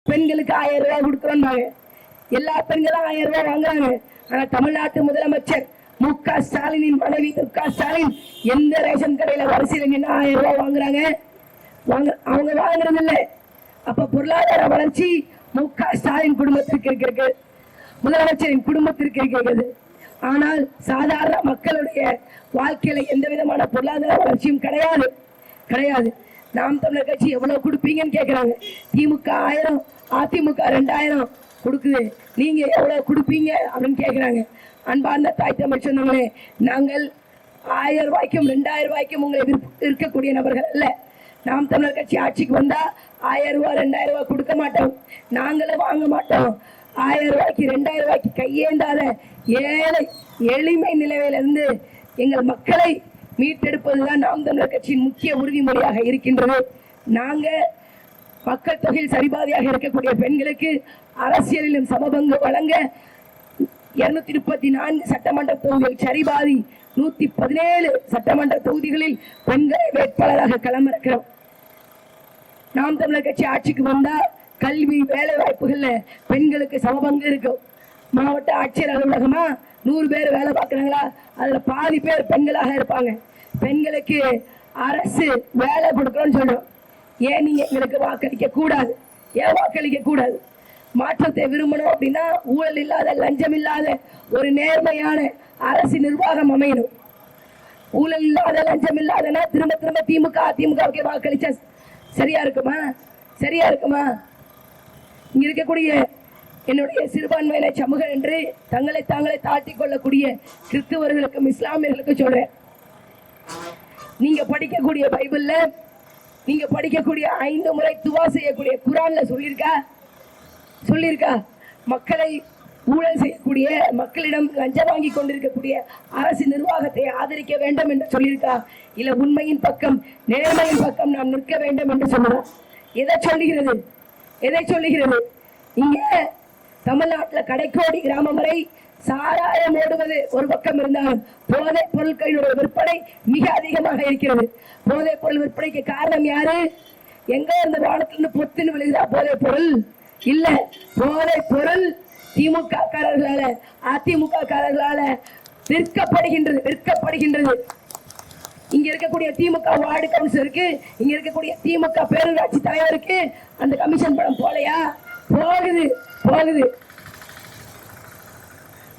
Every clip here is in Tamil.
பெண்களுக்கு 1000 ரூபாய் கொடுக்கிறோம். எல்லா பெண்களும் 1000 ரூபாய் வாங்குறாங்க. ஆனா தமிழ்நாட்டு முதலமைச்சர் மு.க. ஸ்டாலினின் மனைவி துர்கா ஸ்டாலின் எந்த ரேஷன் கடையில வரிசையில் நின்று 1000 ரூபாய் வாங்குறாங்க? அவங்க வாங்குறது இல்லை. அப்ப பொருளாதார வளர்ச்சி மு.க. ஸ்டாலின் குடும்பத்திற்கு இருக்கிறது, முதலமைச்சரின் குடும்பத்திற்கு இருக்கிறது. ஆனால் சாதாரண மக்களுடைய வாழ்க்கையில எந்த விதமான பொருளாதார வளர்ச்சியும் கிடையாது. நாம் தமிழர் கட்சி எவ்வளவு கொடுப்பீங்கன்னு கேட்கிறாங்க. திமுக 1000, அதிமுக 2000 கொடுக்குது, நீங்க எவ்வளவு கொடுப்பீங்க அப்படின்னு கேட்கிறாங்க. அன்பார்ந்த தாய் தமிழ் சொந்தங்களே, நாங்கள் 1000 ரூபாய்க்கும் 2000 ரூபாய்க்கும் உங்களை இருக்கக்கூடிய நபர்கள் அல்ல. நாம் தமிழர் கட்சி ஆட்சிக்கு வந்தா 1000 ரூபாய் 2000 ரூபாய் கொடுக்க மாட்டோம், நாங்களும் வாங்க மாட்டோம். 1000 ரூபாய்க்கு 2000 ரூபாய்க்கு கையேந்தாத ஏழை எளிமை நிலையிலிருந்து எங்கள் மக்களை மீட்டெடுப்பதுதான் நாம் தமிழர் கட்சியின் முக்கிய உறுதிமொழியாக இருக்கின்றது. நாங்க மக்கள் தொகையில் சரிபாதியாக இருக்கக்கூடிய பெண்களுக்கு அரசியலிலும் சமபங்கு வழங்க 234 சட்டமன்ற தொகுதிகள் சரிபாதி 117 சட்டமன்ற தொகுதிகளில் பெண்களை வேட்பாளராக களமிறக்கிறோம். நாம் தமிழர் கட்சி ஆட்சிக்கு வந்தா கல்வி வேலை வாய்ப்புகள்ல பெண்களுக்கு சமபங்கு இருக்கும். மாவட்ட ஆட்சியர் அலுவலகமா 100 பேர் வேலை பார்க்கறாங்களா, அதுல பாதி பேர் பெண்களாக இருப்பாங்க. பெண்களுக்கு அரசு வேலை கொடுக்கணும்னு சொல்றோம். ஏன் நீங்க எங்களுக்கு வாக்களிக்க கூடாது? ஏன் வாக்களிக்க கூடாது? மாற்றத்தை விரும்பணும் அப்படின்னா ஊழல் இல்லாத, லஞ்சம் இல்லாத ஒரு நேர்மையான அரசு நிர்வாகம் அமையணும். ஊழல் இல்லாத, லஞ்சம் இல்லாதனா திரும்ப திமுக அதிமுகவுக்கு வாக்களிச்சா சரியா இருக்குமா? இங்க இருக்கக்கூடிய என்னுடைய சிறுபான்மையின சமூகம் என்று தங்களை தாழ்த்திக் கொள்ளக்கூடிய கிறிஸ்தவர்களுக்கும் இஸ்லாமியர்களுக்கும் சொல்றேன், நீங்க படிக்கக்கூடிய பைபிள்ல, நீங்க படிக்கக்கூடிய 5 முறை துவா செய்யக்கூடிய குர்ஆன்ல சொல்லியிருக்கா மக்களை ஊழல் செய்யக்கூடிய, மக்களிடம் லஞ்சம் வாங்கி கொண்டிருக்கக்கூடிய அரசு நிர்வாகத்தை ஆதரிக்க வேண்டும் என்று சொல்லியிருக்கா? இல்ல உண்மையின் பக்கம், நேர்மையின் பக்கம் நாம் நிற்க வேண்டும் என்று சொன்னா? எதை சொல்லுகிறது? இங்க தமிழ்நாட்டில் கடைக்கோடி கிராமம் வரை சாராயம் ஓடுவது ஒரு பக்கம் இருந்தாலும் போதைப் பொருட்களுடைய விற்பனை மிக அதிகமாக இருக்கிறது. போதைப் பொருள் விற்பனைக்கு காரணம் யாரு? எங்க இருந்த வானத்திலிருந்து பொத்துன்னு விழுகுதா போதைப் பொருள்? இல்ல, போதைப் பொருள் திமுக காரர்களால, அதிமுக காரர்களால விற்கப்படுகின்றது. இங்க இருக்கக்கூடிய திமுக வார்டு கவுன்சிலருக்கு, இங்க இருக்கக்கூடிய திமுக பேரூராட்சி தலைவருக்கு அந்த கமிஷன் பணம் போலையா? போகுது.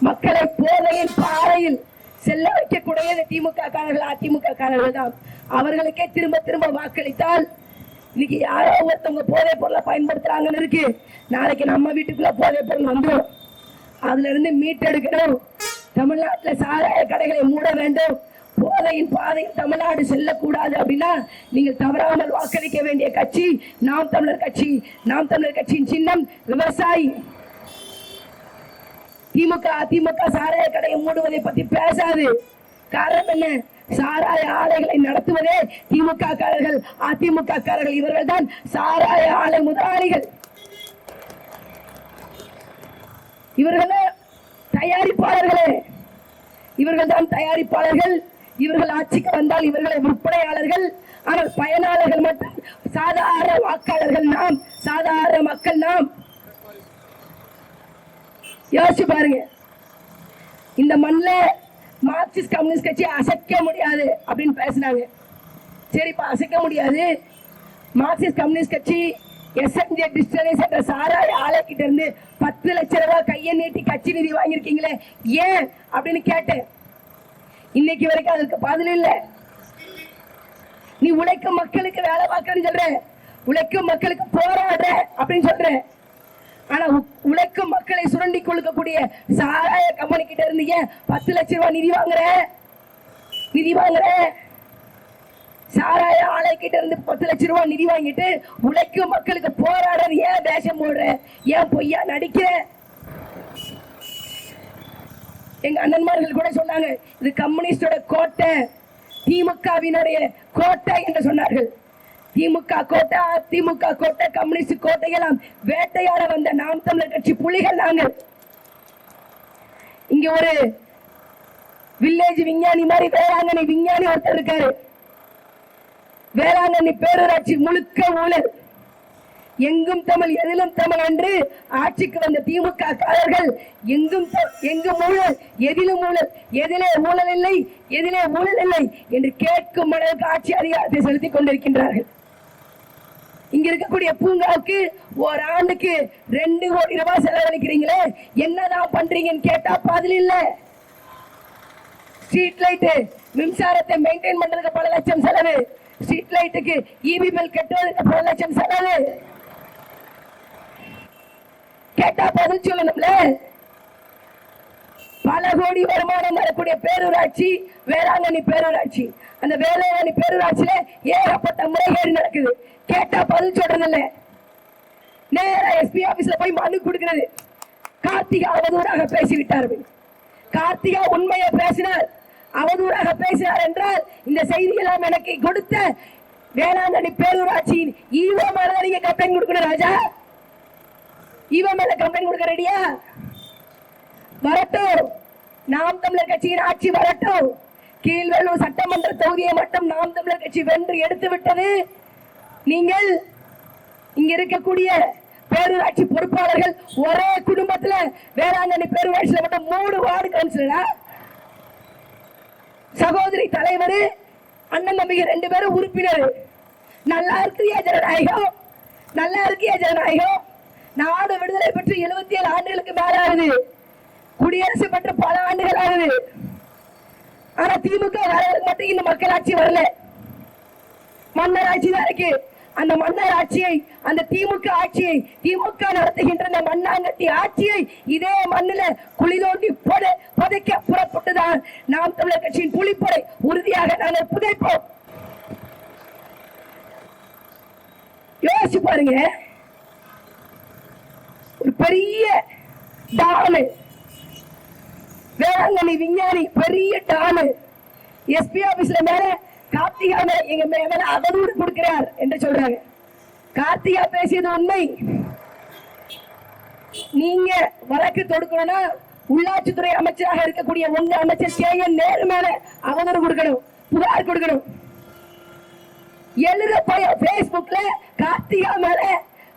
மக்களை போதையின் பாறையில் செல்ல வைக்கக்கூடிய திமுக காரர்கள், அதிமுக காரர்கள் தான். அவர்களுக்கே திரும்ப வாக்களித்தால் இன்னைக்கு யாரோ ஒருத்தவங்க போதைப் பொருளை பயன்படுத்துறாங்கன்னு இருக்கு, நாளைக்கு நம்ம வீட்டுக்குள்ள போதைப் பொருள் வந்துடும். அதுல இருந்து மீட்டெடுக்கணும். தமிழ்நாட்டில் சாராய கடைகளை மூட வேண்டும். போதையின் பாதையில் தமிழ்நாடு செல்லக்கூடாது அப்படின்னா நீங்கள் தவறாமல் வாக்களிக்க வேண்டிய கட்சி நாம் தமிழர் கட்சி. நாம் தமிழர் கட்சியின் சின்னம் விவசாயி. திமுக அதிமுக சாராய கடையை மூடுவதை பத்தி பேசாது. காரணம் என்ன? சாராய ஆலைகளை நடத்துவதே திமுக காரர்கள், அதிமுக காரர்கள். இவர்கள் தான் சாராய ஆலை முதலாளிகள். இவர்கள் தயாரிப்பாளர்களே, இவர்கள் தான் தயாரிப்பாளர்கள். இவர்கள் ஆட்சிக்கு வந்தால் இவர்களை விற்பனையாளர்கள். ஆனால் பயனாளர்கள் மட்டும் சாதாரண வாக்காளர்கள் நாம், சாதாரண மக்கள் நாம். யோசிச்சு பாருங்க. இந்த மண்ணில் மார்க்சிஸ்ட் கம்யூனிஸ்ட் கட்சி அசைக்க முடியாது அப்படின்னு பேசினாங்க. சரிப்பா, அசைக்க முடியாது. மார்க்சிஸ்ட் கம்யூனிஸ்ட் கட்சி எஸ்என்ஜே டிஸ்டிலரிஸ் என்ற சாராய ஆலை கிட்ட இருந்து 10 லட்சம் ரூபாய் கையை நீட்டி கட்சி நிதி வாங்கியிருக்கீங்களே, ஏன் அப்படின்னு கேட்டேன். இன்னைக்கு வரைக்கும் அதுக்கு பதில் இல்லை. நீ உழைக்கும் மக்களுக்கு வேலை பார்க்கன்னு சொல்ற, உழைக்கும் மக்களுக்கு போராடுற அப்படின்னு சொல்ற. ஆனா உழைக்கும் மக்களை சுரண்டி கொள்கக்கூடிய சாராய கம்பெனி கிட்ட இருந்தீங்க 10 லட்சம் ரூபாய் நிதி வாங்குற. சாராய ஆலை கிட்ட இருந்து 10 லட்சம் ரூபாய் நிதி வாங்கிட்டு உழைக்கும் மக்களுக்கு போராடுற. ஏன் தேசம் போடுற? ஏன் பொய்யா நடிக்கிற? எங்க அண்ணன்மார்கள் கூட சொன்னாங்க, இது கம்யூனிஸ்டோட கோட்டை, திமுகவினுடைய கோட்டை என்று சொன்னார்கள். திமுக கோட்டை, அதிமுக கோட்டை, கம்யூனிஸ்ட் கோட்டையெல்லாம் வேட்டையாட வந்த நாம் தமிழர் கட்சி புலிகள் நாங்கள். இங்க ஒரு வில்லேஜ் விஞ்ஞானி மாதிரி வேளாங்கண்ணி விஞ்ஞானி ஒருத்தர் இருக்காரு. வேளாங்கண்ணி பேரூராட்சி முழுக்க ஊழல். எங்கும் தமிழ் எதிலும் தமிழ் என்று ஆட்சிக்கு வந்த திமுக காரர்கள் எங்கும் ஊழல் எதிலும் ஊழல், எதிலே ஊழல் இல்லை எதிலே ஊழல் இல்லை என்று கேட்கும் அளவுக்கு ஆட்சி அதிகாரத்தை செலுத்திக் கொண்டிருக்கின்றார்கள். இங்க இருக்கக்கூடிய பூங்காவுக்கு ஒரு ஆண்டுக்கு 2 கோடி ரூபாய் செலவழிக்கிறீங்களே, என்னதான் பண்றீங்கன்னு கேட்டா பதில் இல்ல. ஸ்ட்ரீட் லைட் மின்சாரத்தை மெயின்டைன் பண்றதுக்கு பல லட்சம் செலவு, ஸ்ட்ரீட் லைட்டுக்கு இபி பில் கட்டுவதற்கு பல லட்சம் செலவு. கேட்டா பதில் சொல்லணும்ல. பல கோடி வருமானம் வரக்கூடிய பேரூராட்சி வேளாங்கண்ணி பேரூராட்சி. அந்த வேளாங்கண்ணி பேரூராட்சியில ஏகப்பட்ட முறைகேடு நடக்குது. கேட்டா பதில் சொல்றதில்ல. நேரா எஸ்பி ஆபீஸ்ல போய் மனு கொடுக்கிறது. கார்த்திகா அவதூறாக பேசிவிட்டார்கள். கார்த்திகா உண்மையை பேசினார், அவதூறாக பேசினார் என்றால் இந்த செய்தியெல்லாம் எனக்கு கொடுத்த வேளாங்கண்ணி பேரூராட்சியின் ஈவோ மேல நீங்க கம்ப்ளைண்ட் கொடுக்கணும். ராஜா, ஈவோ மேல கம்ப்ளைண்ட் கொடுக்க ரெடியா? வரட்டும், நாம் தமிழர் கட்சியின் ஆட்சி வரட்டும். கீழ்வேலூர் சட்டமன்ற தொகுதியை மட்டும் நாம் தமிழர் கட்சி வென்று எடுத்து விட்டது. நீங்கள் இங்க இருக்கக்கூடிய பேரூராட்சி பொறுப்பாளர்கள் ஒரே குடும்பத்துல வேளாங்கண்ணி பேரூராட்சியில மட்டும் 3 வார்டு கவுன்சிலரா, சகோதரி தலைவர், அண்ணன் தம்பிங்க 2 பேரும் உறுப்பினர். நல்லா இருக்கியா ஜனநாயகம்? நல்லா இருக்கியா ஜனநாயகம்? நாடு விடுதலை பெற்று 77 ஆண்டுகளுக்கு மேல ஆகுது. குடியரசு பெற்று பல ஆண்டுகள் ஆகுது. ஆனா திமுக மட்டும் இந்த மக்களாட்சி வரல, மன்னர் ஆட்சி தான் இருக்கு. அந்த மன்னர் ஆட்சியை, அந்த திமுக ஆட்சியை, திமுக நடத்துகின்ற அந்த மண்ணாங்கட்டி ஆட்சியை இதே மண்ணில குழி தோண்டி புதைக்க புறப்பட்டுதான் நாம் தமிழர் கட்சியின் புலிப்படை உறுதியாக நாங்கள் புதைப்போம். யோசிச்சு பாருங்க, ஒரு பெரிய டானு வேளாங்கண்ணி விஞ்ஞானி, பெரிய டானு எஸ்பி ஆபீஸ்ல மேல கார்த்திகா எங்க மேல அவதூறு கொடுக்கிறார் என்று சொல்றாங்க. கார்த்திகா பேசியது உண்மை. நீங்க வழக்கு தொடுக்கணும்னா உள்ளாட்சித்துறை அமைச்சராக இருக்கக்கூடிய உங்க அமைச்சர் KN நேரு மேல அவதூறு கொடுக்கணும், புகார் கொடுக்கணும். எழுத பயம், பேஸ்புக்ல கார்த்திகா மேல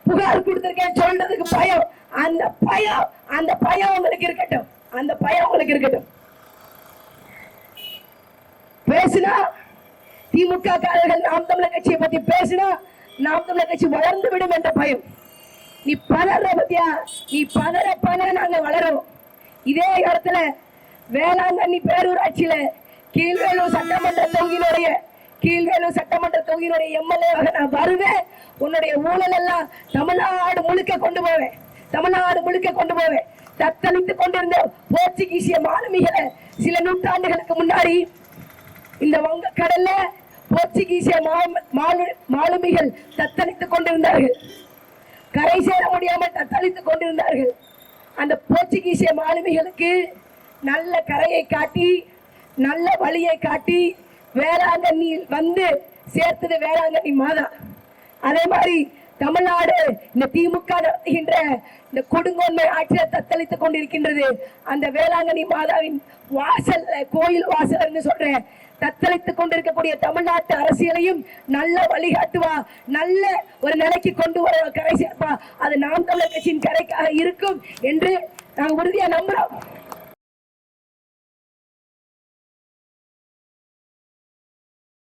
புகார் கொடுத்திருக்கேன் சொல்றதுக்கு பயம். அந்த பயம் உங்களுக்கு இருக்கட்டும், அந்த பயம் உங்களுக்கு இருக்கட்டும். பேசினா திமுக காரர்கள் நாம் தமிழர் கட்சியை பத்தி பேசினா நாம் தமிழர் கட்சி வளர்ந்து விடும் என்ற பயம். நீ பதற பத்தியா, நீ பதற நாங்க வளரும். இதே இடத்துல வேளாங்கண்ணி பேரூராட்சியில கீழ்வேலூர் சட்டமன்ற தொகுதியினுடைய எம்எல்ஏவாக நான் வருவேன். உன்னுடைய ஊழல் எல்லாம் தமிழ்நாடு முழுக்க கொண்டு போவேன். தத்தளித்துக் கொண்டிருந்த போர்ச்சுகீசிய மாலுமிகளை சில நூற்றாண்டுகளுக்கு முன்னாடி இந்த வங்க கடல்ல போர்ச்சுகீசிய மாலுமிகள் தத்தளித்துக் கொண்டிருந்தார்கள். கரை சேர முடியாமல் தத்தளித்துக் கொண்டிருந்தார்கள். அந்த போர்ச்சுகீசிய மாலுமிகளுக்கு நல்ல கரையை காட்டி, நல்ல வழியை காட்டி வேளாங்கண்ணியில் வந்து சேர்த்தது வேளாங்கண்ணி மாதா. அதே மாதிரி தமிழ்நாடு இந்த திமுக நடத்துகின்ற இந்த கொடுங்கோன்மை ஆட்சியை தத்தளித்துக் கொண்டிருக்கின்றது. அந்த வேளாங்கண்ணி மாதாவின் வாசல், கோயில் வாசல் சொல்றேன், தத்தளித்துக் கொண்டிருக்கக்கூடிய தமிழ்நாட்டு அரசியலையும் நல்ல வழிகாட்டுவா, நல்ல ஒரு நிலைக்கு கொண்டு வர கரை சேர்ப்பா. அது நாம் தமிழர் கட்சியின் கரைக்காக இருக்கும் என்று நாங்கள் உறுதியா நம்புறோம்.